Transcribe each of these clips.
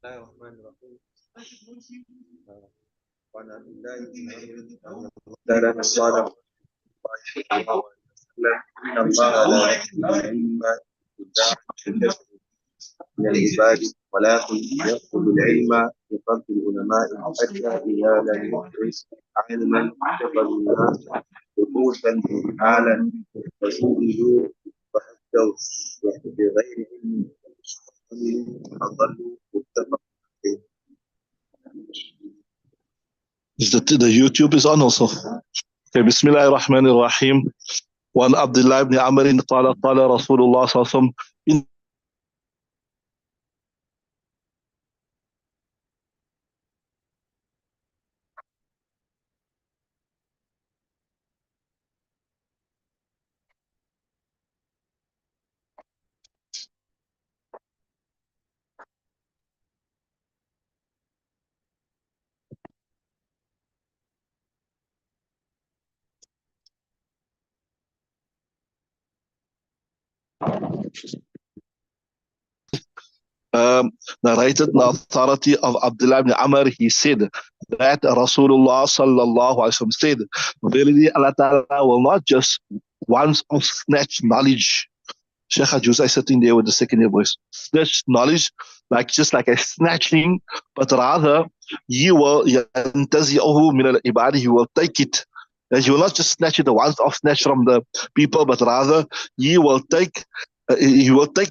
الله الرحمن الرحيم. وعن عبد الله بن عمرو كان الصالح صلى الله عليه وسلم ان الله لا يقبل العلم الا من العباد ولكن يقبل العلم بفضل العلماء حتى اذا لم يدرس علما اتخذ الناس رؤوسا جهالا فسئلوا فافتوا بغير علم فضلوا متفق عليه. The YouTube is on also. Okay, بسم الله الرحمن الرحيم. وعن عبد الله بن عمرو قال رسول الله صلى الله عليه وسلم narrated the authority of Abdullah ibn Amr, he said that Rasulullah sallallahu alaihi wasallam said, verily Allah Ta'ala will not just once of snatch knowledge. Sheikh Ajuzai sitting there with the second year voice. Snatch knowledge, like just like a snatching, but rather you will yantazi'uhu min al-ibadi, you will take it. That you will not just snatch it, the once off snatch from the people, but rather you will take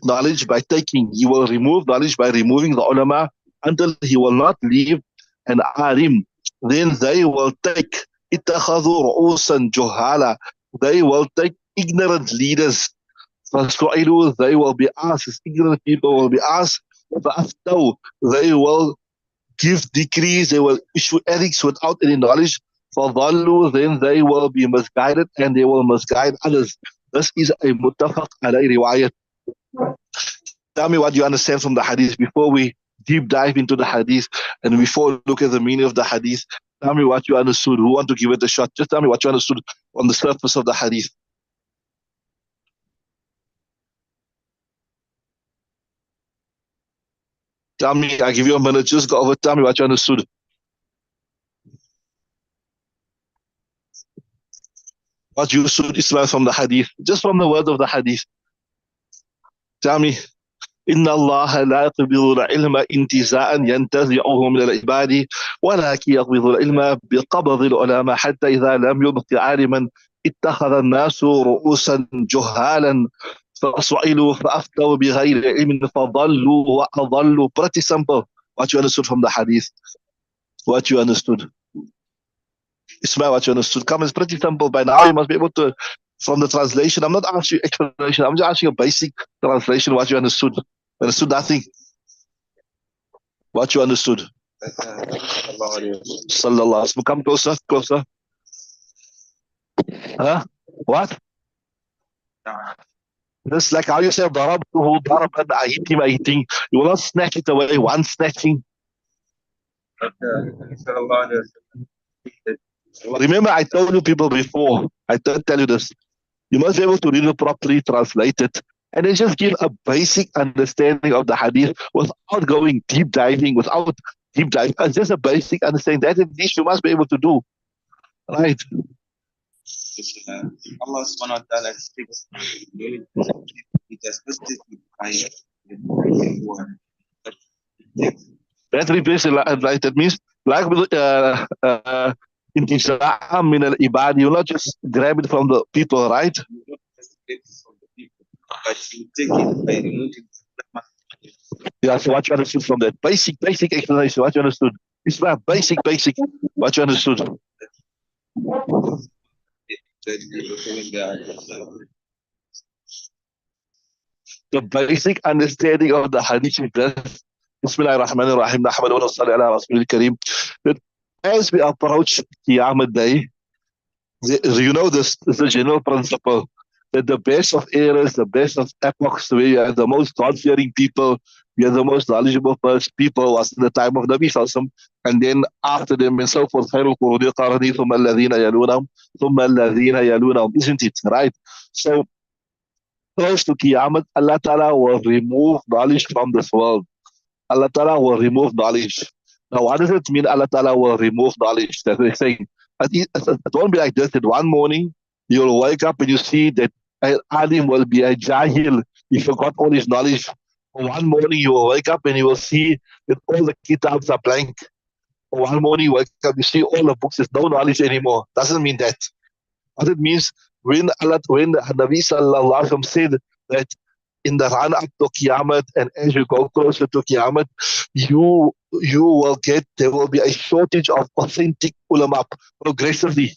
knowledge by taking, you will remove knowledge by removing the ulama until he will not leave an alim. Then they will take ittakhadhu ru'usan juhala, they will take ignorant leaders. They will be asked, ignorant people will be asked, they will give decrees, they will issue edicts without any knowledge. Then they will be misguided and they will misguide others. This is a muttafaq alayhi riwayat. Tell me what you understand from the hadith before we deep dive into the hadith and before we look at the meaning of the hadith. Tell me what you understood. Who want to give it a shot? Just tell me what you understood on the surface of the hadith. Tell me, I give you a minute, just go over, tell me what you understood. What you understood Islam from the hadith, just from the word of the hadith. Tell me. إن الله لا يقبض العلم انتزاعا ينتزعه من العباد ولكن يقبض العلم بقبض العلماء حتى إذا لم يبق عالما اتخذ الناس رؤوسا جهالا فسئلوا فأفتوا بغير علم فضلوا وأضلوا. Pretty simple what you understood from the hadith. What you understood. Ismail, what you understood. Come, it's pretty simple. By now you must be able to, from the translation, I'm not asking you explanation, I'm just asking you a basic translation, what you understood. Understood nothing. What you understood. Sallallahu. Come closer, closer. Huh? What? This like how you say darabtuhu daraban, I hit him, I hit him. You will not snatch it away, one snatching. Remember, I told you people before, I don't tell you this. You must be able to read it properly, translate it, and then just give a basic understanding of the hadith without going deep diving, just a basic understanding. That at least you must be able to do. Right? Allah subhanahu wa ta'ala speaks. It has listed by that replaces like that means like intisa'am min al-ibad, you not just grab it from the people, right? But you take it by removing. Yeah, so what you understood from that basic explanation, what you understood? It's about basic, what you understood. The basic understanding of the hadith is this. Bismillah ar-Rahman ar-Rahim, nahmadu wa salli ala Rasulil Kareem. That as we approach Qiyamah Day, you know this is the general principle that the best of eras, the best of epochs, where you have the most God-fearing people, you have the most knowledgeable people was in the time of Nabi Sallallahu, and then after them and so forth, خير القرون قرني ثم الذين يلونهم ثم الذين يلونهم, isn't it? Right? So close to Qiyamah, Allah Ta'ala will remove knowledge from this world. Allah Ta'ala will remove knowledge. Now, what does it mean Allah Ta'ala will remove knowledge? That they're saying, it won't be like this, that one morning you'll wake up and you see that an alim will be a jahil. He forgot all his knowledge. One morning you will wake up and you will see that all the kitabs are blank. One morning you wake up, you see all the books, there's no knowledge anymore. Doesn't mean that. What it means, when Nabi Sallallahu Alaihi Wasallam said that in the run up to Qiyamah and as you go closer to Qiyamah, there will be a shortage of authentic ulama progressively.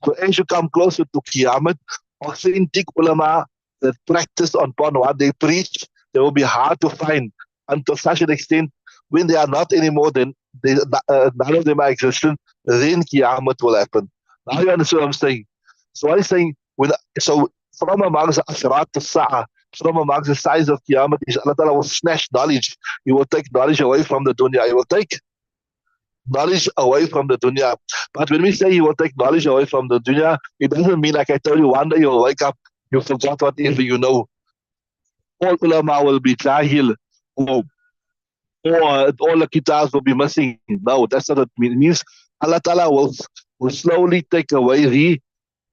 So as you come closer to Qiyamah, authentic ulama that practice upon what they preach, they will be hard to find until such an extent when they are not anymore, then none of them are existent, then Qiyamah will happen. Now you understand what I'm saying? So what he's saying, from amongst the Asharat al-Sa'ah, from amongst the signs of Qiyamah is Allah Ta'ala will snatch knowledge. He will take knowledge away from the dunya. He will take knowledge away from the dunya. But when we say He will take knowledge away from the dunya, it doesn't mean, like I told you, one day you'll wake up, you forgot whatever you know. All ulama will be jahil, or all the kitabs will be missing. No, that's not what it means. It means Allah Ta'ala will slowly take away the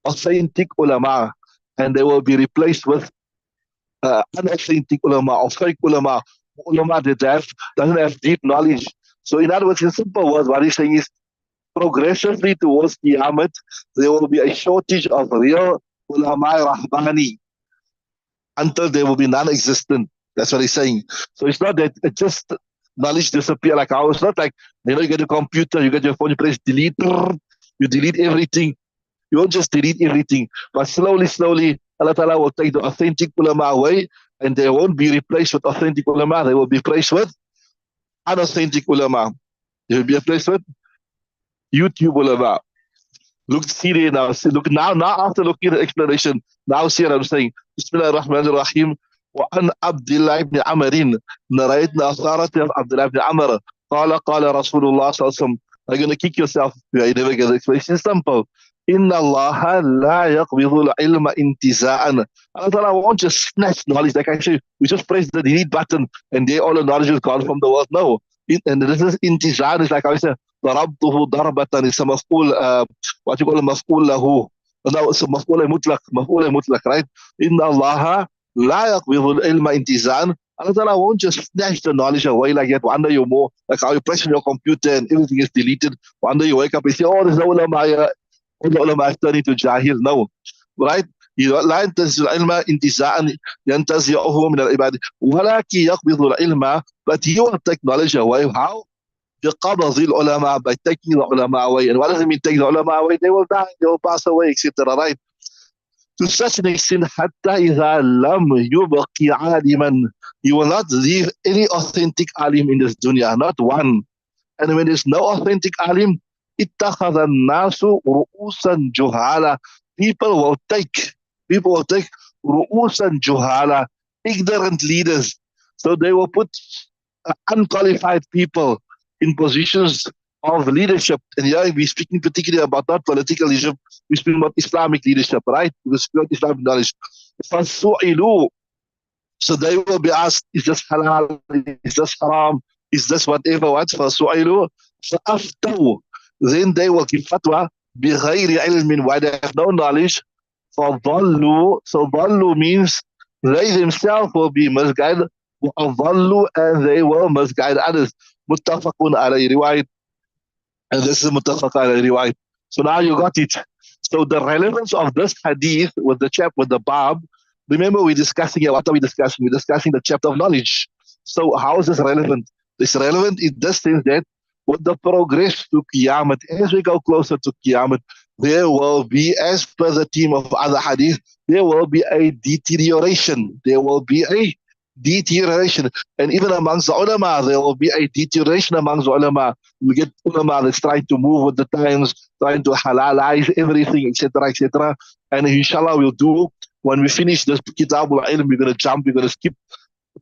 authentic ulama, and they will be replaced with unauthentic ulama or fake ulama that doesn't have deep knowledge. So in other words, in simple words, what he's saying is progressively towards Qiyamah, there will be a shortage of real ulama rahbani until there will be non-existent. That's what he's saying. So it's not that it just knowledge disappear like how it's not like, you get a computer, you get your phone, you press delete, you delete everything. You won't just delete everything, but slowly, Allah Ta'ala will take the authentic ulama away, and they won't be replaced with authentic ulama. They will be replaced with unauthentic ulama. They will be replaced with YouTube ulama. Look, see there now. Look now after looking at the explanation, now see what I'm saying. Bismillah ar-Rahman ar-Rahim. وعن عبد الله بن عمر narrated authority of Abdullah ibn Amr. قال رسول الله صلى الله عليه وسلم. You're going to kick yourself if you never get the explanation. It's simple. Inna Allah la yaqbidul ilma intiza'an. Allah Ta'ala won't just snatch knowledge. Like I say, we just press the delete button and there all the knowledge is gone from the world. No. And this is intiza'an. It's like I said, ضربته ضربة. It's a maf'ul, what you call a maf'ul lahu. No, it's a maf'ul mutlaq, right? Inna Allah la yaqbidul ilma intiza'an. Allah Ta'ala won't just snatch the knowledge away like that. One day you're more, like how you press on your computer and everything is deleted. One day you wake up and say, oh, there's no ulama here. All the ulama is turning to jahil. No. Right? لا ينتزع العلم انتزاعا ينتزعه من العباد ولكن يقبض العلم, but he will take knowledge away. How? بقبض العلماء, by taking the ulama away. And what does it mean take the ulama away? They will die, they will pass away, etc. Right? To such an extent, حتى إذا لم يبقي عالما, he will not leave any authentic alim in this dunya, not one. And when there's no authentic alim, اتخذ الناس رؤوسا جهالا, people will take رؤوسا جهالا, ignorant leaders. So they will put unqualified people in positions of leadership. And here we're speaking particularly about not political leadership, we're speaking about Islamic leadership, right? We're speaking about Islamic knowledge. فَسُئِلُوا, so they will be asked, is this halal, is this haram, is this whatever, what? فَسُئِلُوا فَأَفْتَوْا, then they will give fatwa بِغَيْرِ عِلْمٍ, why they have no knowledge. فَضَلُّوا, so ضَلُّوا means they themselves will be misguided, وَأَضَلُّوا, and they will misguide others. مُتَّفَقٌ عَلَيْهِ riwayat, and this is muttafaq alayhi riwayat. So now you got it. So the relevance of this hadith with the bab, remember we're discussing here, what are we discussing? We're discussing the chapter of knowledge. So how is this relevant? It's relevant in this sense that with the progress to Qiyamah, as we go closer to Qiyamah, there will be, as per the theme of other hadith, there will be a deterioration. There will be a deterioration. And even amongst the ulama, there will be a deterioration amongst the ulama. We get ulama that's trying to move with the times, trying to halalize everything, etc., etc. And inshallah we'll do, when we finish this kitab al-ilm, we're going to skip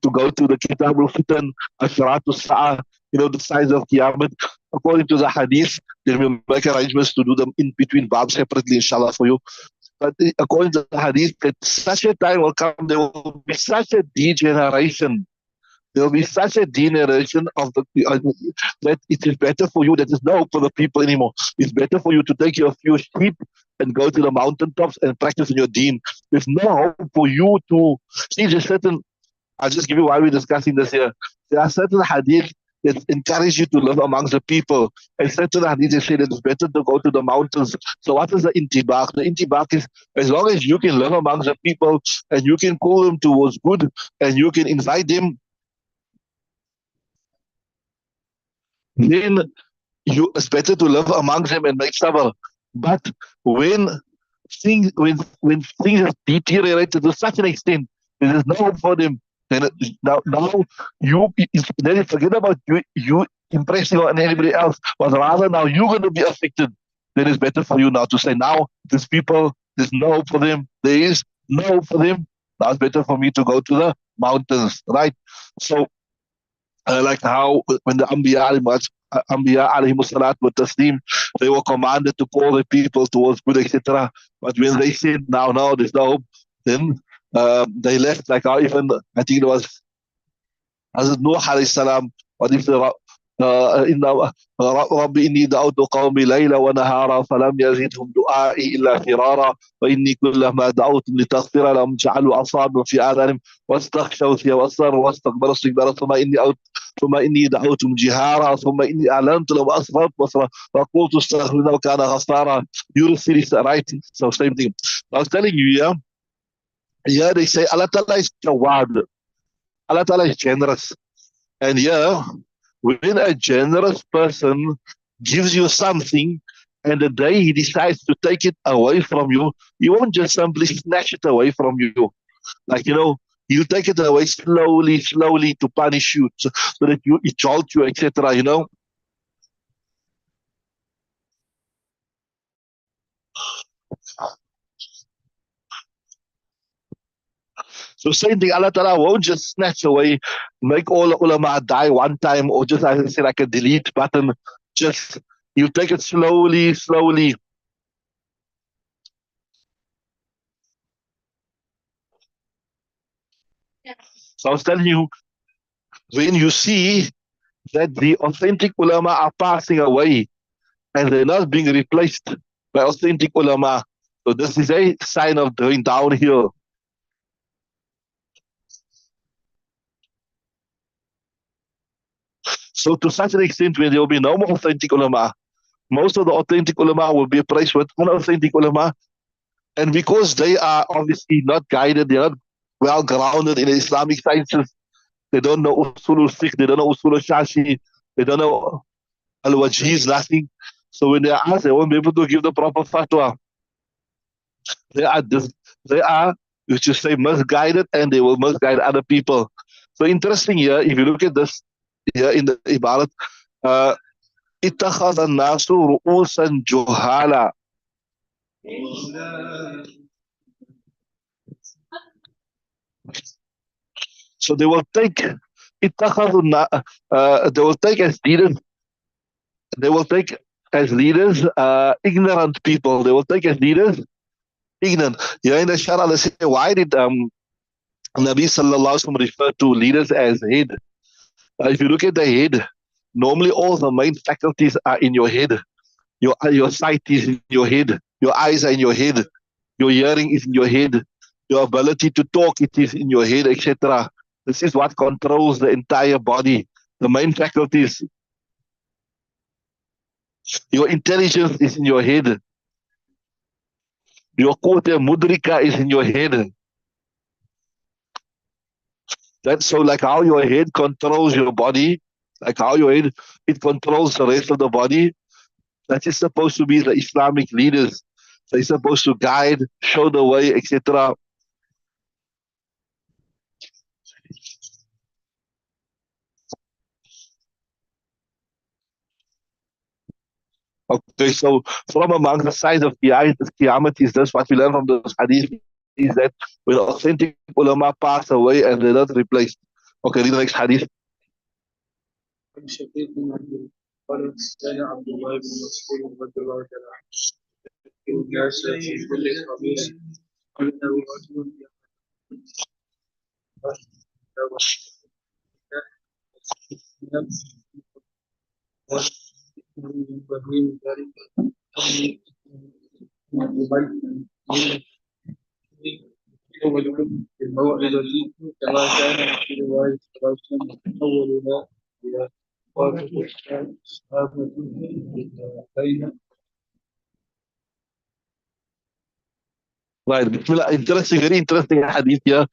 to go to the kitab al-fitan, asharat al-sa'ah, the signs of Qiyamah. According to the hadith, then we'll make arrangements to do them in between babs separately, inshallah, for you. But according to the hadith, that such a time will come, there will be such a degeneration There will be such a degeneration of that it is better for you. That is no hope for the people anymore. It's better for you to take your few sheep and go to the mountaintops and practice in your deen. There's no hope for you to see. There's certain. I'll just give you why we're discussing this here. There are certain hadith that encourage you to live amongst the people, and certain hadith that say that it's better to go to the mountains. So what is the intibaq? The intibaq is as long as you can live amongst the people and you can call them towards good and you can invite them, then it's better to live amongst them and make sabr. But when when things have deteriorated to such an extent, there is no hope for them. Then now then forget about you impressing on anybody else, but rather now you're going to be affected. Then it's better for you now to say, now these people, there's no hope for them. There is no hope for them. Now it's better for me to go to the mountains, right? So like how when the Anbiya alayhi salat wa taslim, they were commanded to call the people towards good, etc. But when they said, now, no, there's no hope, then they left. Like how even, I think it was Hazrat Nuh alayhi salam, what if the إن رب إني دعوت قومي ليلا ونهارا فلم يزدهم دعائي إلا فرارا وإني كلما دعوتهم لتغفر لهم جعلوا أصابعهم في آذانهم واستغشوا ثيابهم واستكبروا استكبارا ثم إني دعوتهم جهارا ثم إني أعلنت لهم وأسررت بصرا وقلت استغفر وكان غفارا يرسل right. So same thing. I was telling you, yeah, they say Allah Ta'ala is Jawad. Allah Ta'ala is generous. And yeah, when a generous person gives you something and the day he decides to take it away from you, he won't just simply snatch it away from you. Like, he'll take it away slowly, slowly to punish you so that it jolts you, etc. So same thing, Allah Ta'ala won't just snatch away, make all ulama die one time, or just, as I say, like a delete button. Just, you take it slowly, slowly. So I was telling you, when you see that the authentic ulama are passing away and they're not being replaced by authentic ulama, so this is a sign of going downhill. So to such an extent, when there will be no more authentic ulama, most of the authentic ulama will be replaced with unauthentic ulama. And because they are obviously not guided, they're not well grounded in the Islamic sciences, they don't know usul al-fiqh, they don't know usul al-shashi, they don't know al-wajhiz, nothing. So when they are asked, they won't be able to give the proper fatwa. They are they are, you should say, misguided, and they will misguide other people. So interesting here, if you look at this here in the Ibarat, اتخذ الناس رؤوسا جهالا. So they will take they will take as leaders, ignorant people. They will take as leaders ignorant. In the Shara, they say, why did Nabi Sallallahu Alaihi Wasallam refer to leaders as head? If you look at the head, normally all the main faculties are in your head. Your sight is in your head. Your eyes are in your head. Your hearing is in your head. Your ability to talk, it is in your head, etc. This is what controls the entire body. The main faculties. Your intelligence is in your head. Your quwwat mudrika is in your head. That's so like how your head controls your body, like how your head, it controls the rest of the body. That is supposed to be the Islamic leaders. They're supposed to guide, show the way, etc. Okay, so from among the signs of Qiyamah is this, what we learn from this hadith is that when authentic ulama pass away and they're not replaced. Okay, read the next hadith. شقيق بن عبد قال كان عبد الله بن مسعود رضي الله تعالى عنه الناس في كل خميس انه رجل Right. Bismillah. Interesting, very interesting hadith here.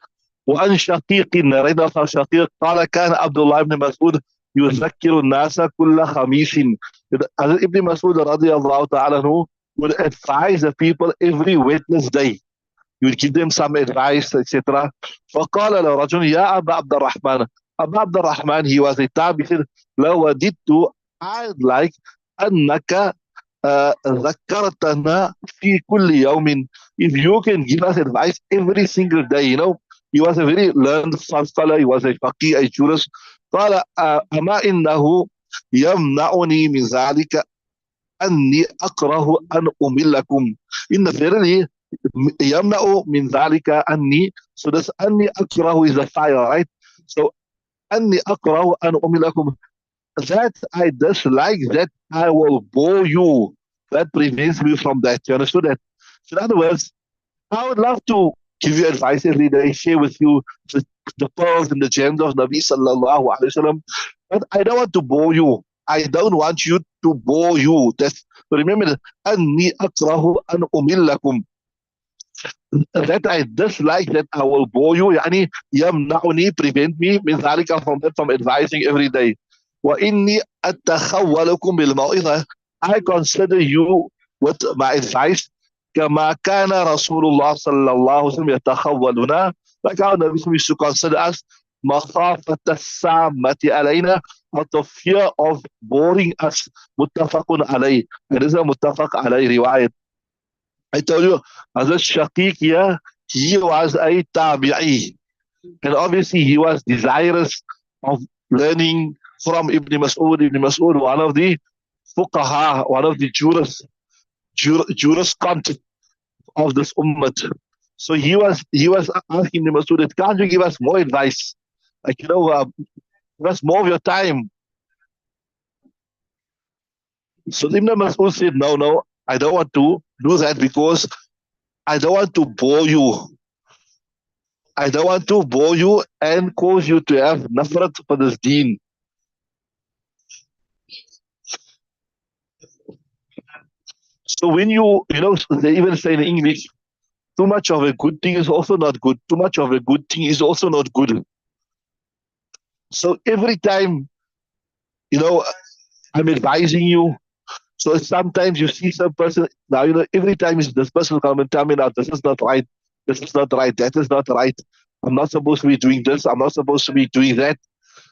وعن شقيق narrated from شقيق قال كان عبد الله بن مسعود يذكر الناس كل خميس. As Ibn Mas'ud رضي الله تعالى عنه would advise the people every Wednesday. You would give them some advice, etc. فقال له رجل يا أبا عبد الرحمن. أبا عبد الرحمن, he was a tabi, he said لو وددت, I'd like أنك ذكرتنا في كل يوم. If you can give us advice every single day, he was a very learned scholar, he was a faqih, a jurist. قال أما إنه يمنعني من ذلك أني أكره أن أملكم. إن verily يمنع من ذلك أني, so this أني أكره is the fire, right? So أني أكره أن أملكم, that I dislike, that I will bore you. That prevents me from that. You understood that? So in other words, I would love to give you advice every day, share with you the pearls and the gems of Nabi sallallahu alaihi wasallam, but I don't want to bore you. I don't want you to bore you. That's, remember, أني أكره أن أملكم, that I dislike, that I will bore you. يعني يمنعني, prevent me من ذلك, from that, from advising every day. وإني أتخولكم بالموعظة, I consider you with my advice كما كان رسول الله صلى الله عليه وسلم يتخولنا, like how Nabi used to consider us مخافة السامة علينا, out of fear of boring us. متفق عليه, and this is a متفق عليه رواية. I told you, as a Shaqiq here, he was a tabi'i. And obviously he was desirous of learning from Ibn Mas'ud. Ibn Mas'ud, one of the fuqaha, one of the juriscont of this ummah. So he was asking Ibn Mas'ud, can't you give us more advice? Like, give us more of your time. So Ibn Mas'ud said, no, I don't want to do that, because I don't want to bore you. I don't want to bore you and cause you to have nafrat for this deen. So when they even say in English, too much of a good thing is also not good. Too much of a good thing is also not good. So every time, I'm advising you. So sometimes you see some person, now, every time this person will come and tell me, now, this is not right. This is not right. That is not right. I'm not supposed to be doing this. I'm not supposed to be doing that.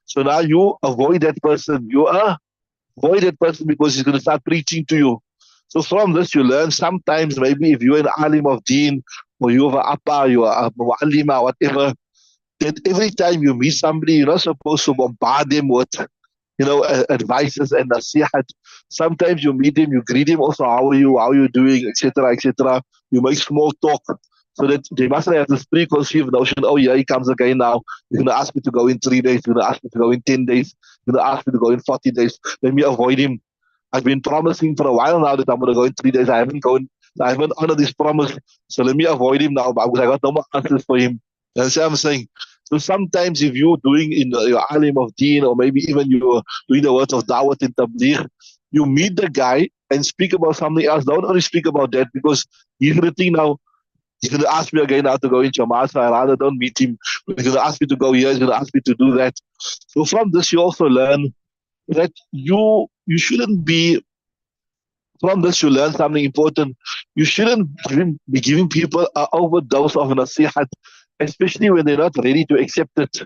So now you avoid that person. You avoid that person, because he's going to start preaching to you. So from this you learn, sometimes maybe if you're an alim of deen, or you have a appa, you are a mu'allima, whatever, that every time you meet somebody, you're not supposed to bombard them with, advices and nasihat. Sometimes you meet him, you greet him also, how are you doing, etc., etc. You make small talk, so that they mustn't have this preconceived notion, oh yeah, he comes again now. He's going to ask me to go in 3 days. He's going to ask me to go in 10 days. He's going to ask me to go in 40 days. Let me avoid him. I've been promising for a while now that I'm going to go in 3 days. I haven't honored this promise. So let me avoid him now, because I got no more answers for him. That's what I'm saying. So sometimes if you're doing in your alim of deen, or maybe even you're doing the words of dawat in tabligh, you meet the guy and speak about something else. Don't only speak about that, because he's going to think now, he's going to ask me again now to go in Jamaat, so I rather don't meet him. He's going to ask me to go here. He's going to ask me to do that. So from this, you also learn that you shouldn't be, from this you learn something important. You shouldn't be giving people an overdose of nasihat, especially when they're not ready to accept it.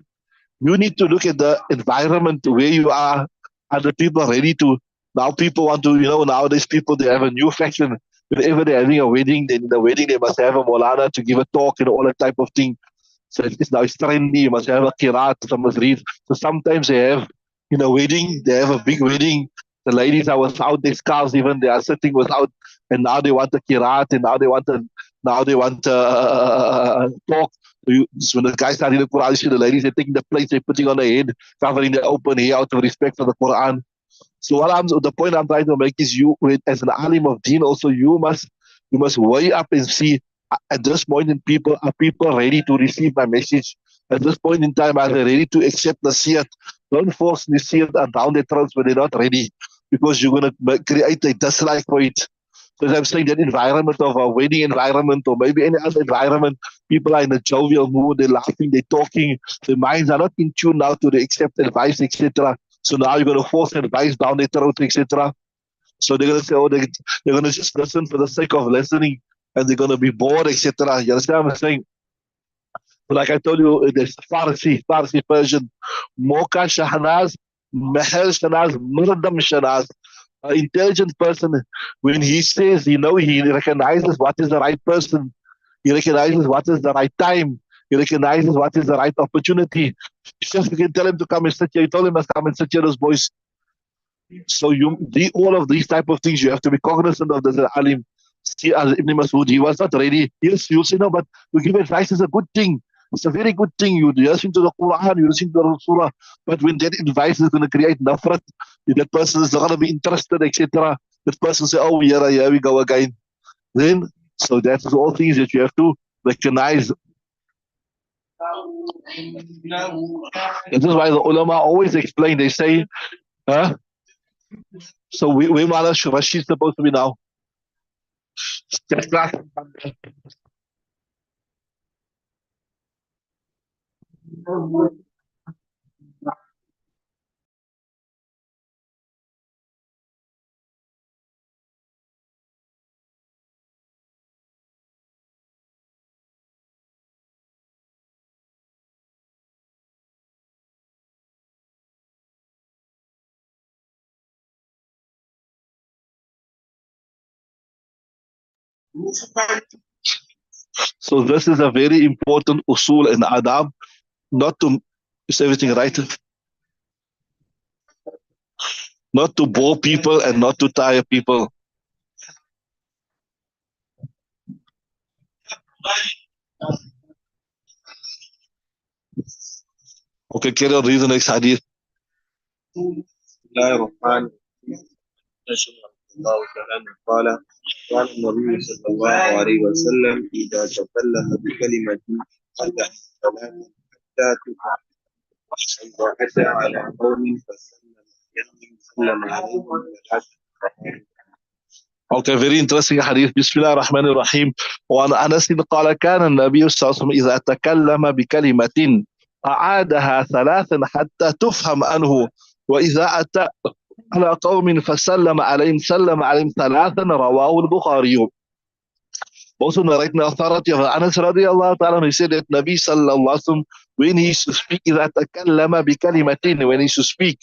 You need to look at the environment where you are. Are the people ready to? Now people want to, nowadays people, they have a new fashion. Whenever they're having a wedding, then in the wedding they must have a Molana to give a talk, all that type of thing. So it's now trendy. You must have a kirat, some must read. So sometimes they have, in a wedding, they have a big wedding. The ladies are without their scarves, even they are sitting without, and now they want a kirat, and now they want a talk. when the guy started the Quran, you see the ladies, they're taking the plates, they're putting on their head, covering their open hair out of respect for the Quran. So the point I'm trying to make is you, as an alim of deen, also you must weigh up and see at this point in people, are people ready to receive my message? At this point in time, are they ready to accept Nasihat? Don't force Nasihat down their throats when they're not ready, because you're going to create a dislike for it. Because I'm saying that environment of a wedding environment or maybe any other environment, people are in a jovial mood, they're laughing, they're talking, their minds are not in tune now to the accept advice, etc. So now you're going to force advice down their throat, etc. So they're going to say, oh, they're going to just listen for the sake of listening, and they're going to be bored, etc. You understand what I'm saying? Like I told you, there's Farsi Persian, Mocha Shahnaz, Meher Shahnaz, Murdam Shahnaz. An intelligent person, when he says, he recognizes what is the right person, he recognizes what is the right time, he recognizes what is the right opportunity. It's just you can tell him to come and sit here. You told him to come and sit here, those boys. So all of these type of things, you have to be cognizant of this alim. See, as Ibn Masud, he was not ready. Yes, you'll say, no, but to give advice is a good thing. It's a very good thing. You listen to the Quran, you listen to the Surah. But when that advice is going to create nafrat, that person is not going to be interested, etc. That person say, oh, yeah, here we go again. Then, so that's all things that you have to recognize. This is why the ulama always explain, they say, huh? So where Mala Rashid supposed to be now? So this is a very important usul in adab, not to, is everything right? Not to bore people and not to tire people. Okay, carry on, read the next hadith. الله تعالى قال قال النبي صلى الله عليه وسلم إذا تكلم بكلمة فتح ثلاثة حتى تفعل إذا أتى على قوم فسلم عليهم ثلاثة. Okay, very interesting hadith. بسم الله الرحمن الرحيم. وعن أنس قال كان النبي صلى الله عليه وسلم إذا تكلم بكلمة أعادها ثلاثا حتى تفهم عنه، وإذا أتى على قوم سلم عليهم ثلاثا، رواه البخاري. Also narrating the authority of Anas radiallahu ta'ala, he said that Nabi sallallahu alaihi wasallam, when he used to speak, إذا تكلم بكلمة, when he used to speak,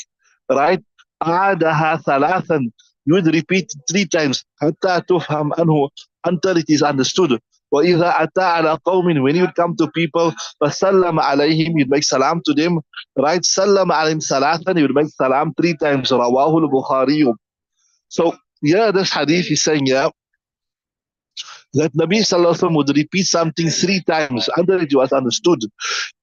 right, أعادها ثلاثا, you would repeat 3 times, حتى تفهم عنه, until it is understood. وإذا أتى على قوم, when you would come to people, فسلم عليهم, you'd make salam to them, right, سلم عليهم ثلاثا, you would make salam 3 times, رواه البخاري. So yeah, this hadith is saying, yeah, that Nabi Sallallahu Alaihi Wasallam would repeat something 3 times until it was understood.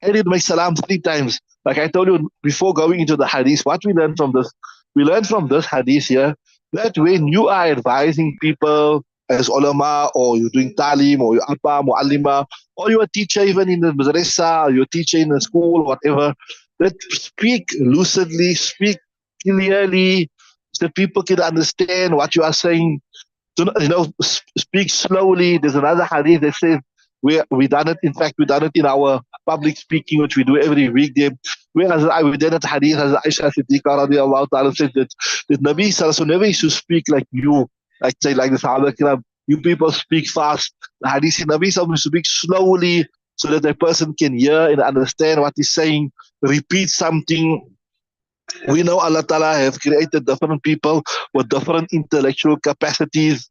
And he'd make salam 3 times. Like I told you before going into the hadith, what we learned from this? We learned from this hadith here that when you are advising people as ulama, or you're doing talim, or you're appa, muallima, or you're a teacher even in the madrasa, or you're a teacher in the school, whatever, that speak lucidly, speak clearly, so people can understand what you are saying. Speak slowly. There's another hadith that says we done it. In fact, we done it in our public speaking, which we do every week there. Whereas we did it hadith as Aisha Siddiqa radiallahu ta'ala said that Nabi Sallallahu Alaihi Wasallam never used to speak like you, like say like the Sahaba Kiram. You people speak fast. The hadith said Nabi Sallallahu Alaihi Wasallam used to speak slowly so that a person can hear and understand what he's saying. Repeat something. We know Allah Ta'ala have created different people with different intellectual capacities.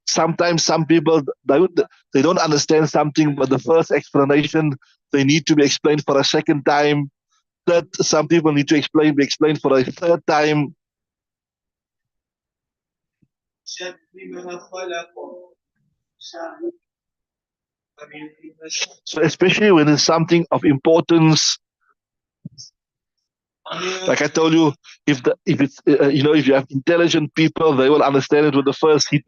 Sometimes some people, they don't understand something, but the first explanation, they need to be explained for a second time. That some people need to be explained for a third time. So especially when it's something of importance, like I told you, if you have intelligent people, they will understand it with the first hit.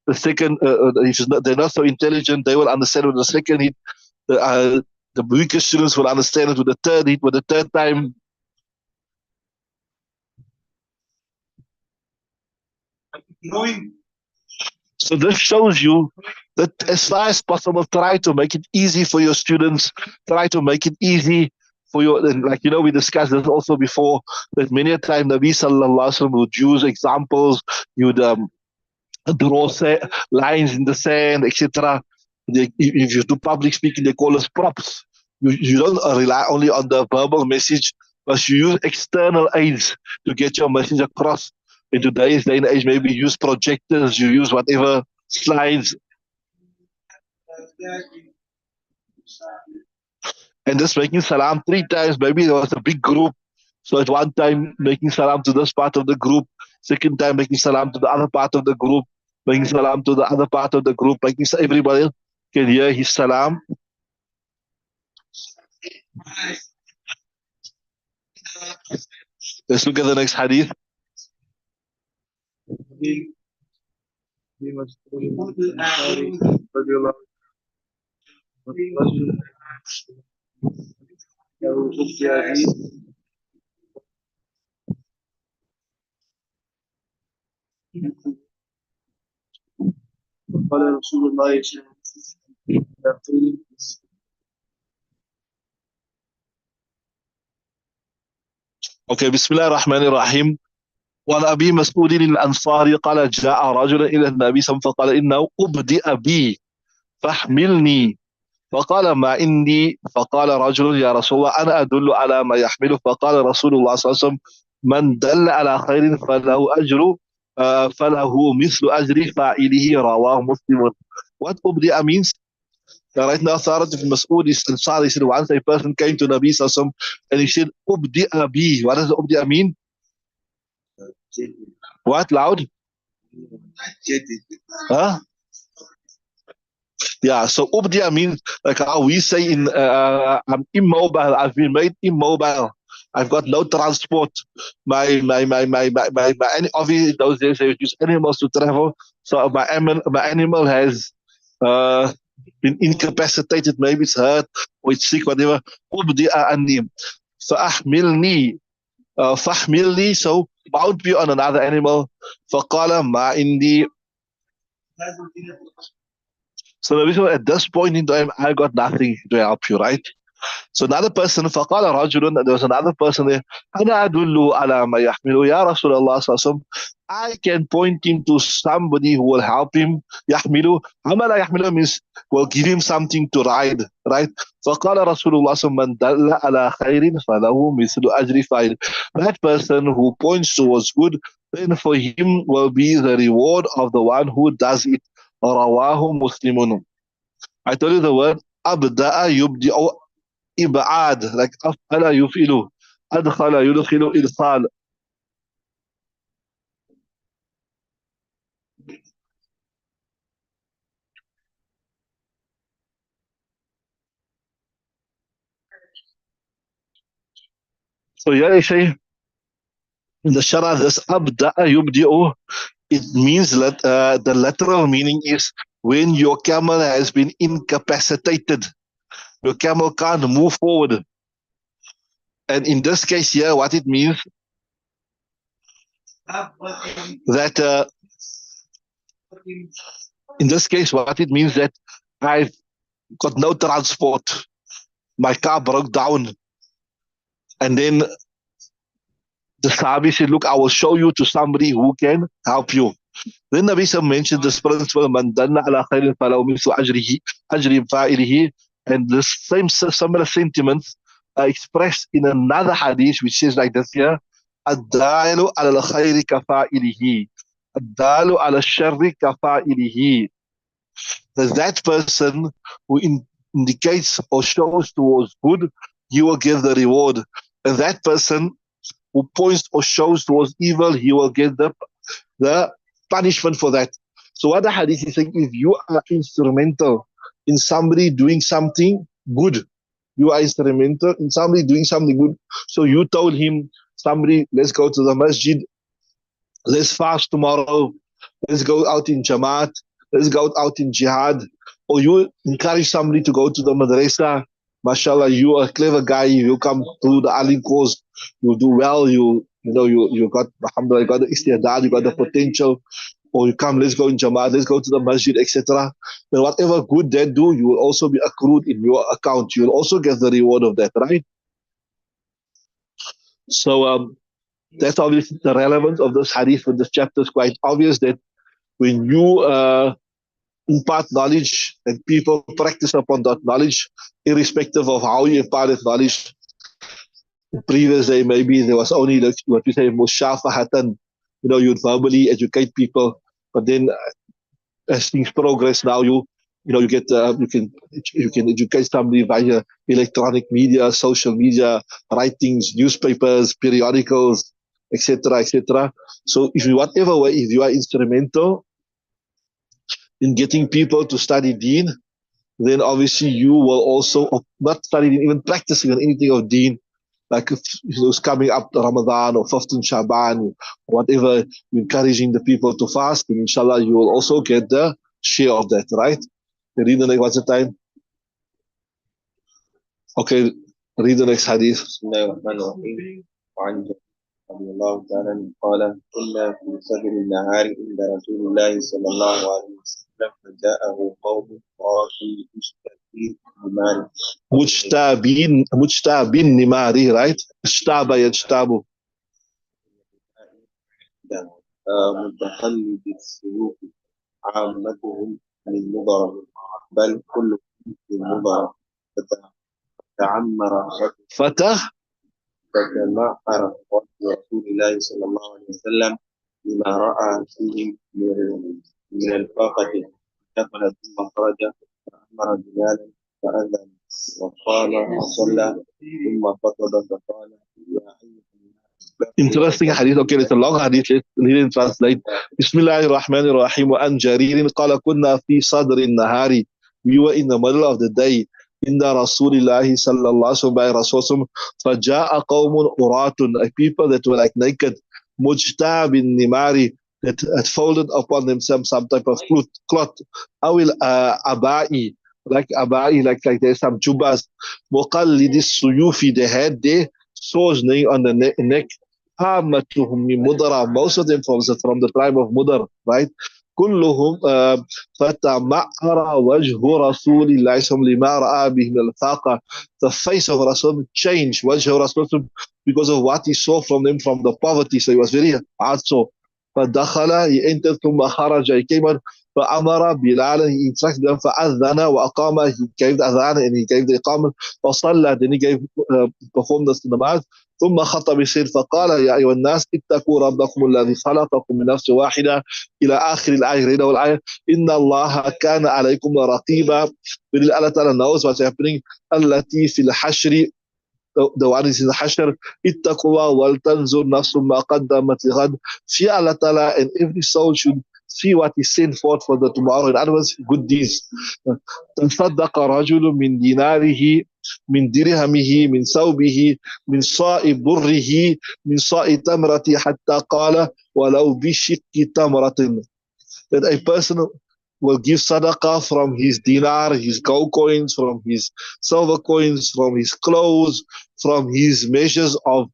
The second, if they're not so intelligent, they will understand it with the second hit. The weaker students will understand it with the third hit, with the third time. So this shows you that as far as possible, try to make it easy for your students. Try to make it easy for your, and like we discussed this also before, that many a time Nabi Sallallahu Alaihi Wasallam would use examples. You'd draw lines in the sand, etc. If you do public speaking, they call us props. You don't rely only on the verbal message, but you use external aids to get your message across. In today's day and age, maybe you use projectors, you use whatever slides, and just making salam 3 times. Maybe there was a big group, so at one time making salam to this part of the group, second time making salam to the other part of the group, making salam to the other part of the group, making sure everybody can hear his salam. Let's look at the next hadith. Okay, Bismillah ar-Rahman ar-Rahim. وعن أبي مسعود الأنصاري قال جاء رجل إلى النبي صلى الله عليه وسلم فقال إنه أبدئ بي فاحملني فقال ما عندي فقال رجل يا رسول الله أنا أدل على ما يحمله فقال رسول الله صلى الله عليه وسلم من دل على خير فله أجر فله مثل أجر فاعله رواه مسلم. What أبدئ means? Right now, Authority of Mas'ud is Ansari. He said once a person came to Nabi Sallallahu Alaihi Wasallam and he said, Ubdi'a bi. What does Ubdi'a mean? What? Loud? Huh? Yeah, so Ubdi'a means like how we say I'm immobile. I've been made immobile. I've got no transport. Obviously those days they would use animals to travel. So my animal has uh, been incapacitated. Maybe it's hurt or it's sick, whatever. Ubdi'a anni. فأحملني فأحملني, so mount me on another animal. فقال ما عندي. So at this point in time, I got nothing to help you, right? So another person, فقال رجل, there was another person there, أنا أدل على ما يحمله يا رسول الله صلى الله عليه وسلم. I can point him to somebody who will help him. يحمله, حمل يحمله means will give him something to ride, right? فقال رسول الله صلى الله عليه وسلم من دل على خير فله مثل أجر فاعل. That person who points towards good, then for him will be the reward of the one who does it. رواه مسلم. I told you the word أبدأ يبدأ إبعاد, like أفعل يفعل, أدخل يدخل إدخال. So yeah, I say in the Shara, this أبدأ يبدأ, it means that the literal meaning is when your camel has been incapacitated, your camel can't move forward. And in this case here, what it means that in this case, what it means that I've got no transport. My car broke down. And then the Sahabi said, look, I will show you to somebody who can help you. Then Nabi mentioned this principle, Man danna ala khairin falahu mithlu ajri fa'ilihi. And the same similar sentiments are expressed in another hadith which says like this here, Ad-da'ilu ala al-khayri kafa'ilihi. Ad-da'ilu ala al-sharri kafa'ilihi. That person who indicates or shows towards good, he will give the reward. And that person who points or shows towards evil, he will get the punishment for that. So what the hadith is saying, if you are instrumental in somebody doing something good. You are instrumental in somebody doing something good. So you told him, somebody, let's go to the masjid, let's fast tomorrow, let's go out in Jamaat, let's go out in jihad. Or you encourage somebody to go to the madrasa. Mashallah, you are a clever guy, you come through the alim course, you do well, you got, alhamdulillah, you got the istidad, you got the potential. Or you come, let's go in Jamaat, let's go to the masjid, etc. Then whatever good they do, you will also be accrued in your account. You will also get the reward of that, right? So that's obviously the relevance of this hadith with this chapter is quite obvious, that when you impart knowledge and people practice upon that knowledge, irrespective of how you impart that knowledge. The previous day, maybe there was only like what we say, mushafahatan, you'd verbally educate people, but then as things progress now, you get you can educate somebody via electronic media, social media, writings, newspapers, periodicals, etc., etc. So if you whatever way, if you are instrumental in getting people to study Deen, then obviously you will also not study Deen, even practicing on anything of Deen, like if it's coming up to Ramadan or 15 Shaban or whatever, encouraging the people to fast, and inshallah you will also get the share of that, right? Read the next, what's the time? Okay, read the next hadith. بسم الله الرحمن الرحيم. وعن جابر رضي الله تعالى عنه قال كنا في صدر النهار عند رسول الله صلى الله عليه وسلم فجاءه قوم قالوا مجتابين نماري, right? اجتاب يجتاب. متخلد السيوف عامتهم من مضر بل كل من مضر فتعمر فتح فتمعر رسول الله صلى الله عليه وسلم لما رأى فيهم من الفاقة دخل ثم خرج فأمر بلالا فأذن وقام وصلى ثم خطب فقال يا أيها Interesting hadith. Okay, it's a long hadith. Let's read and translate. Bismillahir Rahmanir Rahim. Wa an Jaririn qala kunna fi sadrin nahari. We were in the middle of the day. Inda Rasulillahi sallallahu alaihi wasallam, by Rasul. Faja'a qawmun uratun, a people that were like naked. Mujtabin nimari, that had folded upon themselves some type of cloth. Awil abai, like abai, like there's some jubas. Muqallidis suyufi, they had their swords on the neck. Most of them from the tribe of Mudar, right? كلهم فتمعر وجه رسول الله صلى الله عليه وسلم لما رأى به من الفاقة. The face of Rasul changed, وجه رسول, because of what he saw from them from the poverty. So he was very hard. So فدخل, he entered, ثم خرج, he came out, فأمر بلالا, he instructed them, فأذن وأقام, he gave the adhan and he gave the iqamah, وصلى, then he performed the namaz. ثم خطب السير فقال يا أيها الناس اتقوا ربكم الذي خلقكم من نفس واحدة إلى آخر الآية. Read the whole ayah. إن الله كان عليكم رقيبا. When Allah Ta'ala knows what's happening. التي في الحشر, the one is in the Hashr. اتقوا الله ولتنظر نفس ما قدمت لغد. Fear Allah Ta'ala, and every soul should see what is sent forth for the tomorrow. In other words, good deeds. تصدق رجل من ديناره من درهمه من ثوبه من صاع بره من صاع تمرة حتى قال ولو بشق تمرة. That a person will give sadaqah from his dinar, his gold coins, from his silver coins, from his clothes, from his measures of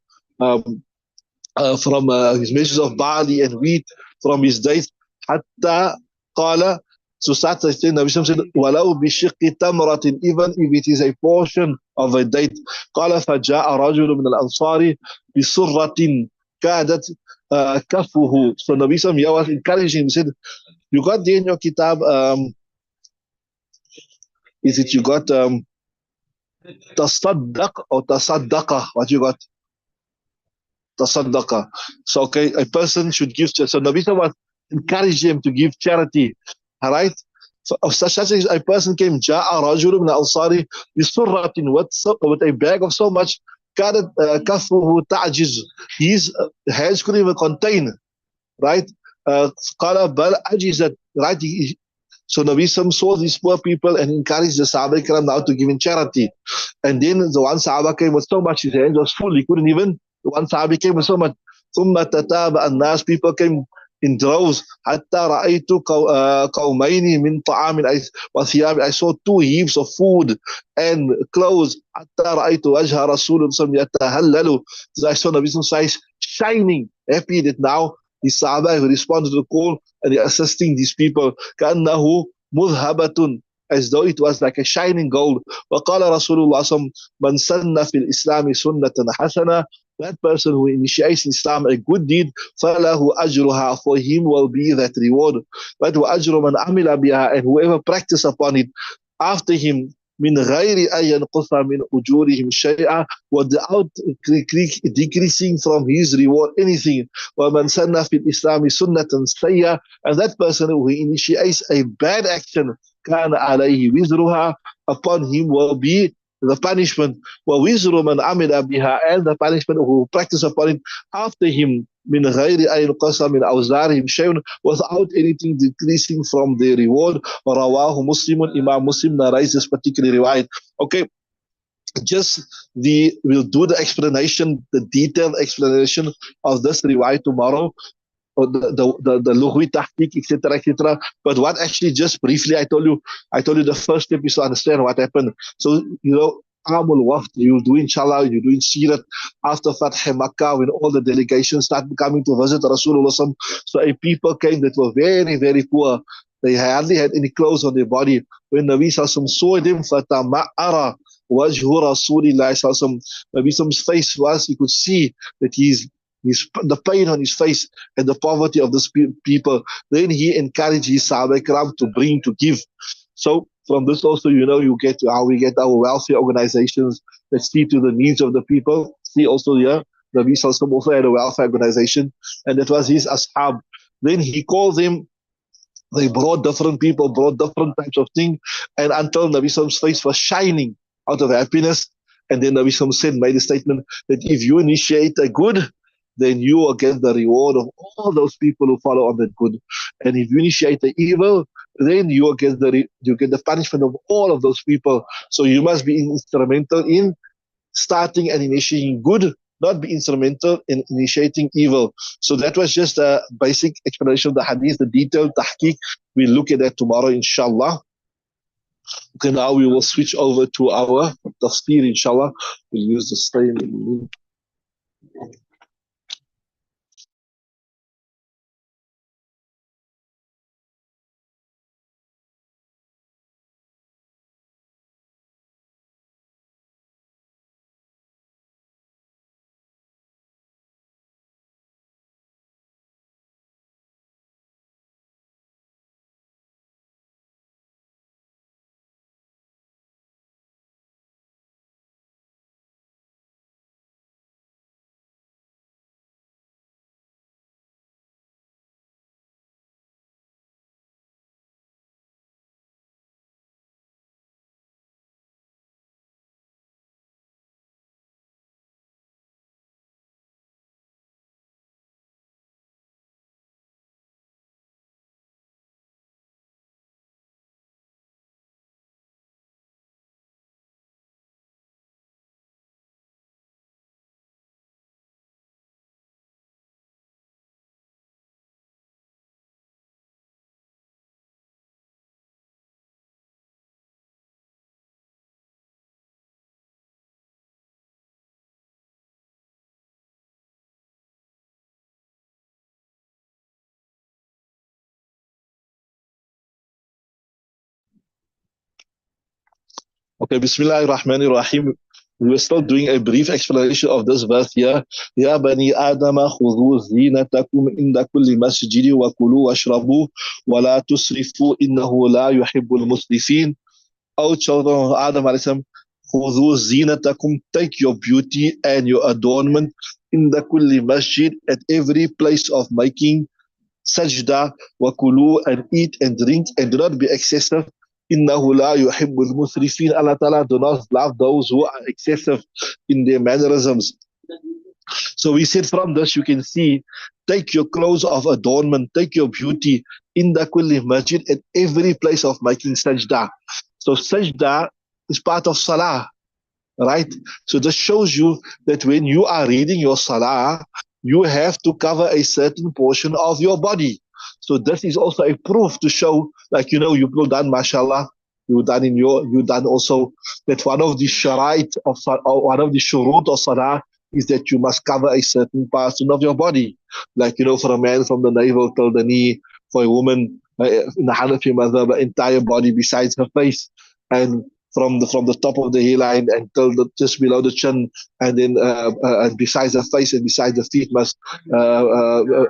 his measures of barley and wheat, from his dates. حتى قال, so Sa'd said, Nabi said, وَلَوْ بِشِقِّ تَمْرَةٍ, even if it is a portion of a date. قال فَجَاءَ رَجُلٌ مِنَ الْأَنصَارِ بِسُرَّةٍ كَادَتْ كَفُّهُ. So Nabi Sallallahu was encouraging him. He said, you got there in your kitab, is it you got tasaddaq or tasaddaqa? What you got? Tasaddaqa. So okay, a person should give. So Nabi Sallallahu was encouraging him to give charity. All right. So such as a person came, Ja'a Rajul min al-Ansari bisurratin, with a bag of so much, kadat kafuhu ta'jiz, his hands couldn't even contain, right? Qala bal ajizat, right? So Nabi Sam saw these poor people and encouraged the Sahaba Ikram now to give in charity. And then the one Sahaba came with so much, his hand was full, he couldn't even, the one Sahaba came with so much. ثم تتابع الناس, people came in droves. حتى رأيت قومين من طعام وثياب. I saw two heaps of food and clothes. حتى رأيت وجه رسول الله صلى الله عليه وسلم يتهلل. So I saw Nabi Sallallahu face shining, happy that now the Sahaba have responded to the call and they are assisting these people. كأنه مذهبة, as though it was like a shining gold. وقال رسول الله صلى الله عليه وسلم من سن في الإسلام سنة حسنة, that person who initiates in Islam a good deed, فَلَهُ أَجْرُهَا, for him will be that reward. But وَأَجْرُ مَنْ عَمِلَ بِهَا, and whoever practice upon it after him, مِنْ غَيْرِ أَنْ يَنْقُصَ مِنْ أُجُورِهِمْ شَيْئًا, without decreasing from his reward anything. وَمَنْ سَنَّ فِي الْإِسْلَامِ سُنَّةً سَيِّئَةً, and that person who initiates a bad action, كَانَ عَلَيْهِ وِزْرُهَا, upon him will be the punishment. وَوِزْرُ مَنْ عَمِلَ بِهَا, and the punishment who practice upon it after him, مِنْ غَيْرِ أَنْ يُنْقَصَ مِنْ أَوْزَارِهِمْ شَيْءٌ, without anything decreasing from their reward. رواه مسلم, Imam Muslim narrates this particular riwayat. Okay, we'll do the explanation, the detailed explanation of this riwayat tomorrow, or the Lughwi Tahqiq, etc., etc. But what actually, just briefly, I told you the first step is to understand what happened. So, Amul Waft, you'll do inshallah, you're doing Sirat after Fatih Makkah, when all the delegations started coming to visit Rasulullah. So a people came that were very, very poor. They hardly had any clothes on their body. When Nabi Sallallahu saw them, فَتَمَعَّرَ وَجْهُ رَسُولِ اللَّهِ Sallallahu, Nabi Sallallahu face was, you could see that the pain on his face and the poverty of these people. Then he encouraged his Sahaba Ikram to give. So from this also, you get how we get our welfare organizations that see to the needs of the people. See also here, Nabi Sallallahu also had a welfare organization, and that was his ashab. Then he called them. They brought different people, brought different types of things, and until Nabi Sallallahu face was shining out of happiness. And then Nabi Sallallahu made a statement that if you initiate a good, then you will get the reward of all those people who follow on that good. And if you initiate the evil, then you will get the punishment of all of those people. So you must be instrumental in starting and initiating good, not be instrumental in initiating evil. So that was just a basic explanation of the hadith, the detailed tahqiq. We'll look at that tomorrow, inshallah. Okay, now we will switch over to our tafsir, inshallah. We'll use the same. Okay, Bismillahir Rahmanir Rahim. We were still doing a brief explanation of this verse here. Ya bani Adama khudhu zinatakum inda kulli masjidi wa kulu washrabu wa la tusrifu innahu la yuhibbul musrifin. O children of Adam alayhi salam, khudhu zinatakum, take your beauty and your adornment inda kulli masjid, at every place of making sajda, wa kulu, and eat and drink, and do not be excessive. Innahu la yuhibbul musrifin. Allah Ta'ala do not love those who are excessive in their mannerisms. So we said from this you can see, take your clothes of adornment, take your beauty in the kulli masjid at every place of making sajda. So sajda is part of salah, right? So this shows you that when you are reading your salah, you have to cover a certain portion of your body. So this is also a proof to show, like, you've done, mashallah, you done also that one of the sharait of or one of the shurut of salah is that you must cover a certain portion of your body. Like, for a man from the navel till the knee, for a woman in the Hanafi madhab, the entire body besides her face. And from the top of the hairline until just below the chin, and then and besides the face and besides the feet must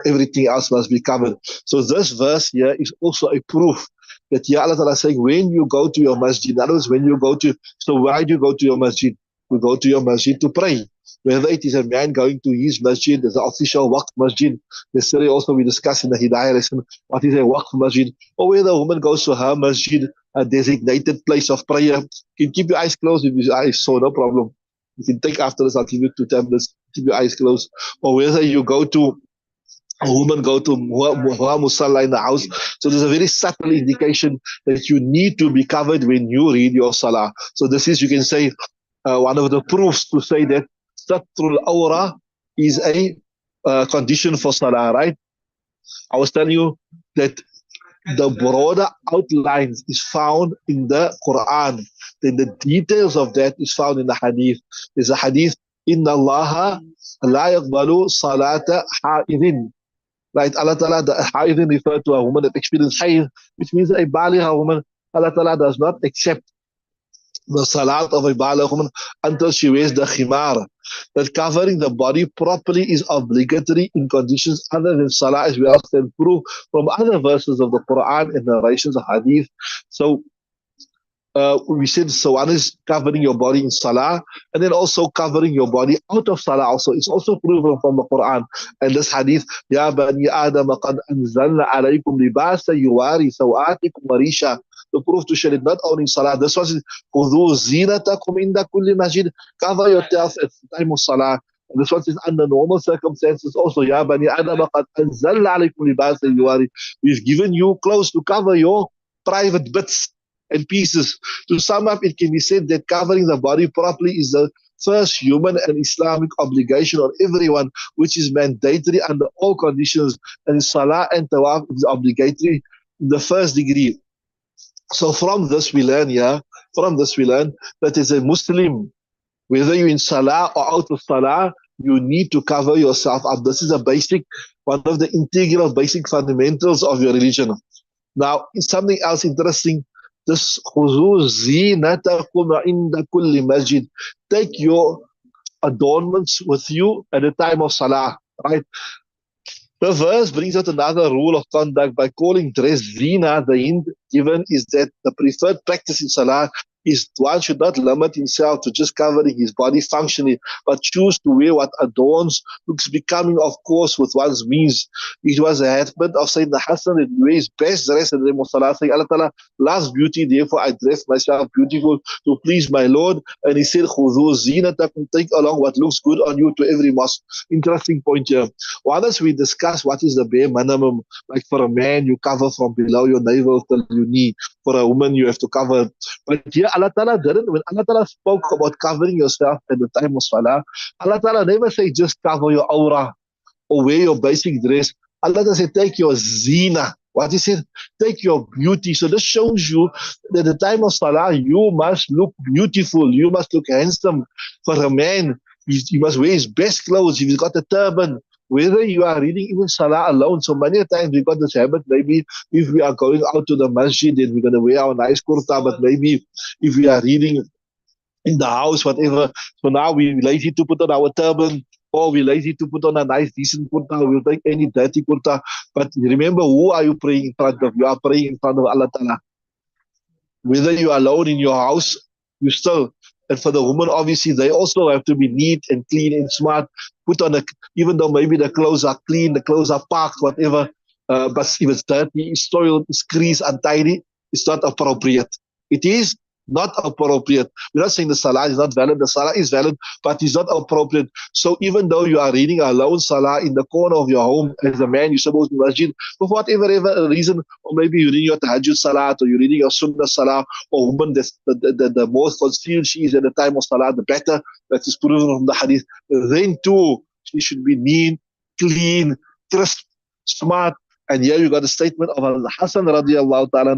everything else must be covered. So this verse here is also a proof that Allah Ta'ala is saying, when you go to your masjid, in other words, so why do you go to your masjid? You go to your masjid to pray. Whether it is a man going to his masjid, there's an official waqf masjid. Yesterday also we discussed in the Hidayah lesson what is a waqf masjid, or whether a woman goes to her masjid, a designated place of prayer. You can keep your eyes closed if your eyes so no problem. You can take after this, I'll give you 2 tablets, keep your eyes closed. Or whether a woman go to musalla in the house. So there's a very subtle indication that you need to be covered when you read your salah. So this is, you can say, one of the proofs to say that satrul awra is a condition for salah, right? I was telling you that the broader outlines is found in the Quran. Then the details of that is found in the hadith. There's a hadith, Inna Allaha la yaqbalu salata ha'idin. Right, Allah Ta'ala, the ha'idin referred to a woman that experienced hayd, which means a baligha woman. Allah Ta'ala does not accept the salat of a baligha woman until she wears the khimar. That covering the body properly is obligatory in conditions other than salah, as we also prove from other verses of the Quran and narrations of hadith. So we said, so one is covering your body in salah, and then also covering your body out of salah also. It's also proven from the Quran. And this hadith, Ya bani Adam qad anzalna alaykum libasa yuwari sawatikum warisha. The proof to share it not only in salah. This was khudhu zinatakum inda kulli masjid. Cover yourself at the time of salah. And this one is under normal circumstances also. Ya bani Adam qad anzalna alaykum libasa yuwari. We've given you clothes to cover your private bits and pieces. To sum up, it can be said that covering the body properly is the first human and Islamic obligation on everyone, which is mandatory under all conditions, and salah and tawaf is obligatory in the first degree. So from this we learn that as a Muslim, whether you're in salah or out of salah, you need to cover yourself up. This is one of the integral basic fundamentals of your religion. Now, something else interesting, this khudhu zinatakum inda kulli masjid. Take your adornments with you at the time of salah, right? The verse brings out another rule of conduct by calling dress zina. The hint given is that the preferred practice in salah is one should not limit himself to just covering his body functionally, but choose to wear what adorns, looks becoming, of course, with one's means. It was a habit of Sayyidina Hassan that wears best dress at the time of salah, saying, Allah Ta'ala loves beauty, therefore I dress myself beautiful to please my Lord. And he said, Khudhu zinatakum, take along what looks good on you to every mosque. Interesting point here. Once we discuss what is the bare minimum, like for a man, you cover from below your navel till your knee. For a woman, you have to cover. But here, Allah Ta'ala didn't. When Allah Ta'ala spoke about covering yourself at the time of salah, Allah Ta'ala never say just cover your aura or wear your basic dress. Allah Ta'ala said take your zina. What he said, take your beauty. So this shows you that at the time of salah, you must look beautiful. You must look handsome. For a man, he must wear his best clothes. If he's got a turban, whether you are reading even salah alone. So many times we've got this habit, maybe if we are going out to the masjid, then we're going to wear our nice kurta, but maybe if we are reading in the house, whatever, so now we're lazy to put on our turban, or we're lazy to put on a nice decent kurta. We'll take any dirty kurta. But remember, who are you praying in front of? You are praying in front of Allah Ta'ala. Whether you are alone in your house, you still. And for the woman, obviously, they also have to be neat and clean and smart. Put on even though maybe the clothes are clean, the clothes are parked, whatever. But if it's dirty, it's soiled, it's creased, untidy, it's not appropriate. It is not appropriate. We're not saying the salah is not valid. The salah is valid, but it's not appropriate. So even though you are reading a lone salah in the corner of your home, as a man, you're supposed to masjid, for whatever reason, or maybe you're reading your tahajjud salah, or you're reading your sunnah salah, or woman, the more concealed she is at the time of salah, the better. That is proven from the hadith. Then too, she should be neat, clean, crisp, smart. And here you got a statement of Al-Hasan radiallahu ta'ala.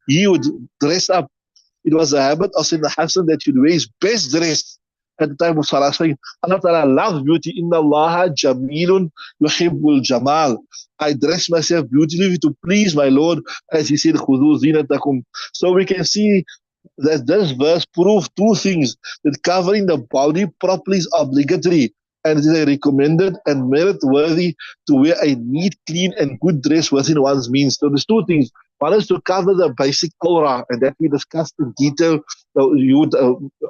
He would dress up. It was a habit of Sayyidina Hassan that he'd wear his best dress at the time of Salah, saying, Allah Ta'ala loves beauty. Inna Allah jamilun yuhibbul jamal. I dress myself beautifully to please my Lord, as he said, Khudu zinatakum. So we can see that this verse proves two things: that covering the body properly is obligatory, and it is recommended and merit-worthy to wear a neat, clean, and good dress within one's means. So there's two things. One is to cover the basic aura, and that we discussed in detail. You would,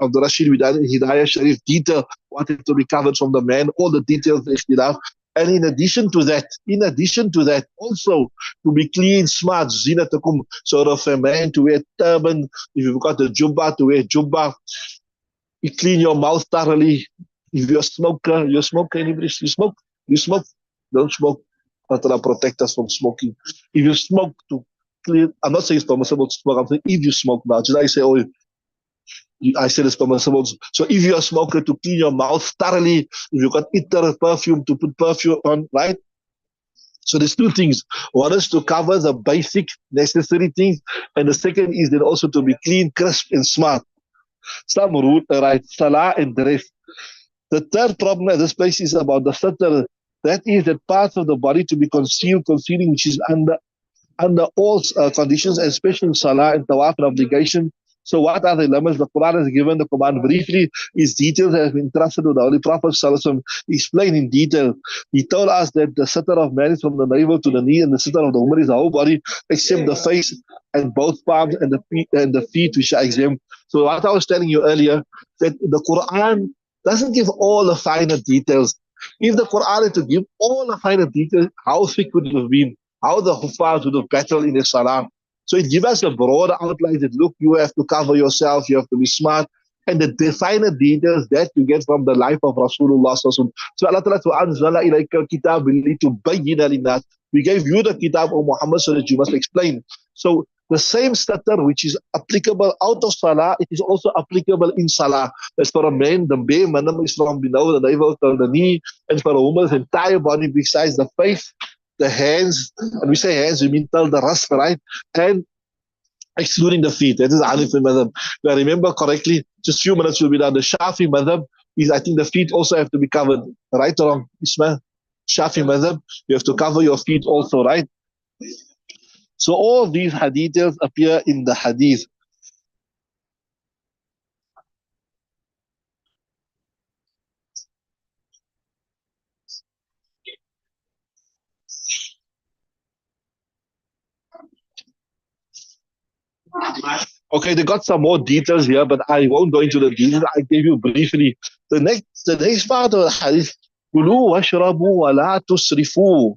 Abdul Rashid, we done in Hidayah Shareef, detail what is to be covered from the man, all the details, the ikhtilaf. And in addition to that, also to be clean, smart, zinatakum, sort of a man to wear turban. If you've got a jubba, to wear jubba. You clean your mouth thoroughly. If you're a smoker, anybody, you smoke, don't smoke. Allah protect us from smoking. If you smoke, to clean, I'm not saying it's permissible to smoke, I'm saying if you smoke now, just like I say, I said it's permissible. So if you're a smoker, to clean your mouth thoroughly. If you've got itter perfume, to put perfume on, right? So there's two things. One is to cover the basic necessary things, and the second is then also to be clean, crisp, and smart. Some rule, right? Salah and the rest. The third problem at this place is about the satr. That is that parts of the body to be concealing which is under all conditions, especially in salah and tawaf and obligation. So what are the limits? The Quran has given the command briefly. Its details have been trusted to the Holy Prophet Sallallahu explained in detail. He told us that the sitter of man is from the navel to the knee, and the sitter of the woman is the whole body, except the face and both palms and the feet, which are exempt. So what I was telling you earlier, that the Quran doesn't give all the finer details. If the Quran had to give all the finer details, how thick would it have been? How the Huffaz would have battled in the salah. So it gives us a broader outline that, look, you have to cover yourself, you have to be smart, and the finer details that you get from the life of Rasulullah. So Allah Ta'ala anzala ilayka al-kitab litubayyina linnas. We gave you the kitab of Muhammad so that you must explain. So the same statar which is applicable out of salah, it is also applicable in salah. As for a man, the bare minimum is from below the navel to the knee, and for a woman's entire body besides the face, the hands, and we say hands, we mean till the rest, right? And excluding the feet. That is Hanafi madhab. If I remember correctly, just few minutes will be done. The Shafi madhab is, I think the feet also have to be covered. Right or wrong, Ismail? Shafi madhab, you have to cover your feet also, right? So all these hadiths appear in the hadith. Okay, they got some more details here, but I won't go into the details. I gave you briefly. The next part of the hadith, كُلُوا وَاشْرَبُوا وَلَا تُسْرِفُوا.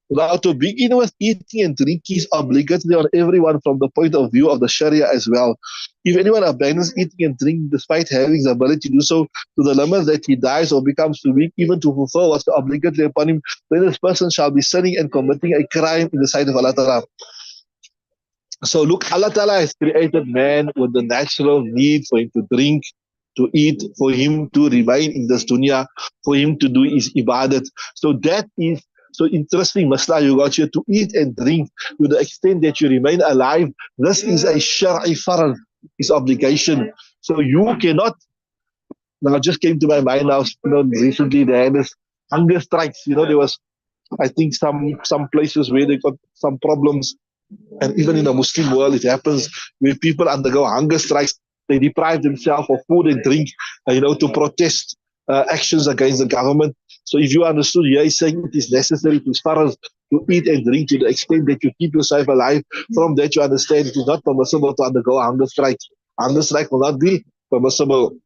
Now, to begin with, eating and drinking is obligatory on everyone from the point of view of the Sharia as well. If anyone abandons eating and drinking despite having the ability to do so to the limit that he dies or becomes too weak even to fulfill what's obligatory upon him, then this person shall be sinning and committing a crime in the sight of Allah Ta'ala. So look, Allah Ta'ala has created man with the natural need for him to drink, to eat, for him to remain in this dunya, for him to do his ibadat. So that is so interesting, Masla, you got here to eat and drink to the extent that you remain alive. This is a shar'i farad, is obligation. So you cannot, now just came to my mind now, recently there had this hunger strikes. There was, I think, some places where they got some problems, and even in the Muslim world, it happens where people undergo hunger strikes. They deprive themselves of food and drink, to protest actions against the government. So if you understood, here he's saying it is necessary to start to eat and drink to the extent that you keep yourself alive. From that, you understand it is not permissible to undergo a hunger strike. Hunger strike will not be permissible.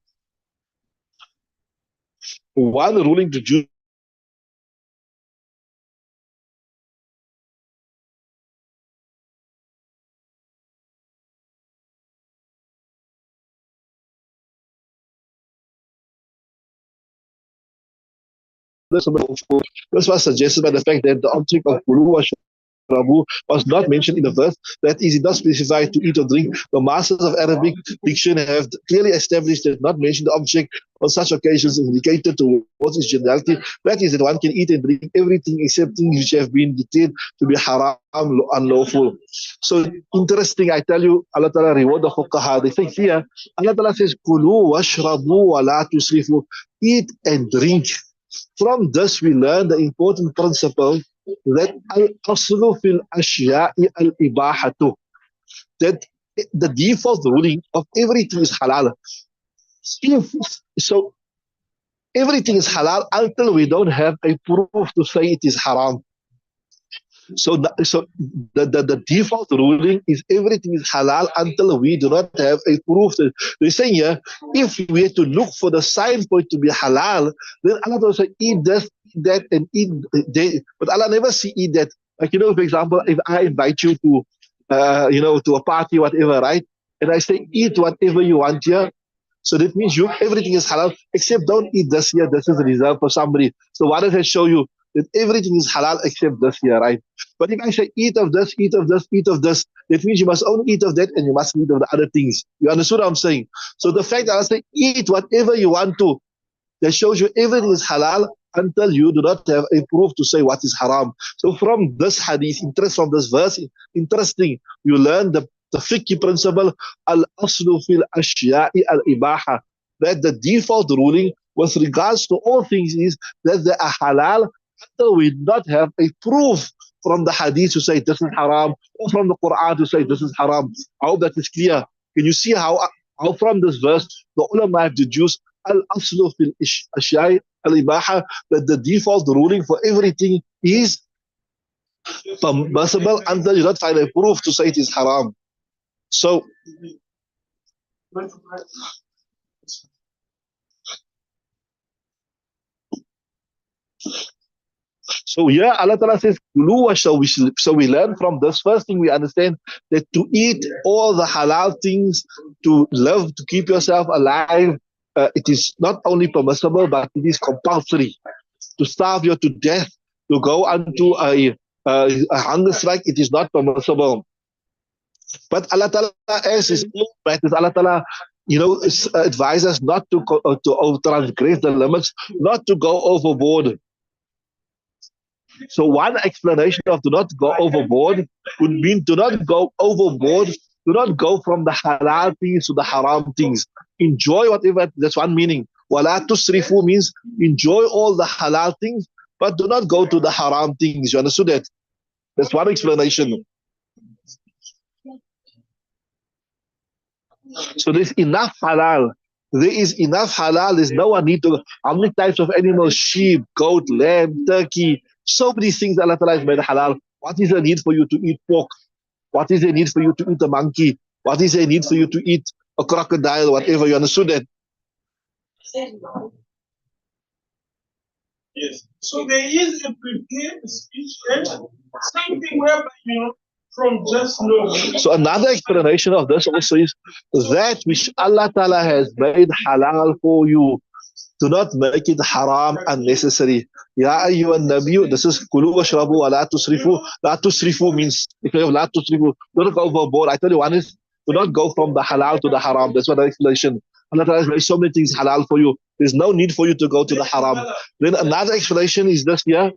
One ruling to Jews This was suggested by the fact that the object of Kulu Rabu was not mentioned in the verse. That is, it does specify to eat or drink. The masters of Arabic diction have clearly established that not mention the object on such occasions is indicated towards its generality. That is, that one can eat and drink everything except things which have been declared to be haram, unlawful. So interesting, I tell you, Allah Ta'ala reward the fuqaha. They say here, Allah Ta'ala says, Kulu washrabu wa la tusrifu. Eat and drink. From this, we learn the important principle that al-aslu fil ashya'i al-ibahatu, that the default ruling of everything is halal. So everything is halal until we don't have a proof to say it is haram. So the default ruling is everything is halal until we do not have a proof. They're saying here, if we had to look for the sign for it to be halal, then Allah will say, eat this, eat that, and eat that. But Allah never say eat that. Like, for example, if I invite you to, to a party, whatever, right? And I say, eat whatever you want here. So that means everything is halal, except don't eat this here. This is reserved for somebody. So what does that show you? That everything is halal except this here, right? But if I say eat of this, eat of this, eat of this, that means you must only eat of that and you must eat of the other things. You understood what I'm saying? So the fact that I say eat whatever you want to, that shows you everything is halal until you do not have a proof to say what is haram. So from this hadith, from this verse, interesting, you learn the fiqh principle, al-aslu fil ashya'i al-ibaha, that the default ruling with regards to all things is that they are halal until we not have a proof from the hadith to say this is haram, or from the Quran to say this is haram. I hope that is clear. Can you see how from this verse the ulama have deduced al-aslu fil ashya'i al-ibaha, that the default ruling for everything is permissible until you not find a proof to say it is haram. So here Allah Ta'ala says, so we learn from this first thing, we understand that to eat all the halal things, to live, to keep yourself alive, it is not only permissible, but it is compulsory. To starve you to death, to go unto a hunger strike, it is not permissible. But Allah Ta'ala, as is all practice, Allah Ta'ala, advise us not to transgress the limits, not to go overboard. So one explanation of do not go overboard would mean do not go overboard, do not go from the halal things to the haram things. Enjoy whatever, that's one meaning. Wala tusrifu means enjoy all the halal things, but do not go to the haram things. You understood that? That's one explanation. So there's enough halal. There is enough halal. There's no one need to. How many types of animals? Sheep, goat, lamb, turkey. So many things Allah Ta'ala has made halal. What is the need for you to eat pork? What is the need for you to eat a monkey? What is the need for you to eat a crocodile? Whatever. You understood that? Yes. So there is a prepared speech and something whereby from just knowing. So another explanation of this also is that which Allah Ta'ala has made halal for you, do not make it haram unnecessary. Ya ayyuhan nabiyyu, this is kulu washrabu wa la tusrifu. La tusrifu means, if you have la tusrifu, don't go overboard. I tell you, one is do not go from the halal to the haram. That's what the explanation. Allah Ta'ala has made so many things halal for you. There's no need for you to go to the haram. Then another explanation is this here,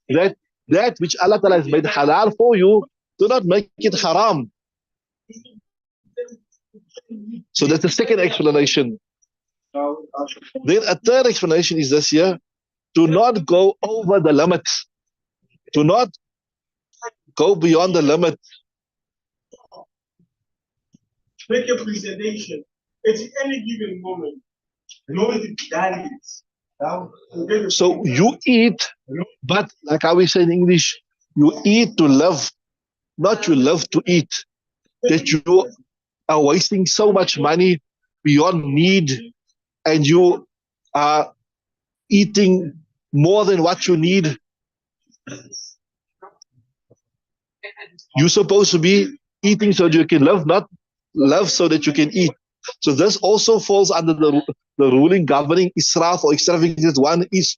that which Allah Ta'ala has made halal for you, do not make it haram. So that's the second explanation. Then a third explanation is this here, do not go over the limits. Do not go beyond the limit. Make a presentation at any given moment. So you eat, but like how we say in English, you eat to live, not you live to eat. That you are wasting so much money beyond need, and you are eating more than what you need. You're supposed to be eating so that you can live, not live so that you can eat. So this also falls under the ruling governing israf or extravagance. One is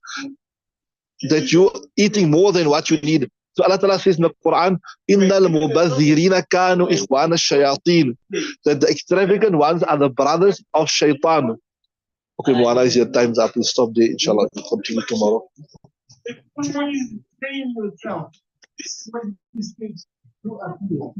that you're eating more than what you need. So Allah Ta'ala says in the Quran, إِنَّ الْمُبَذِّرِينَ كَانُوا إِخْوَانَ الشَّيَاطِينَ, that the extravagant ones are the brothers of shaitan. Okay, Mu'ana, your time's up. We'll stop there, inshallah. We'll continue tomorrow. This is when these things do appear.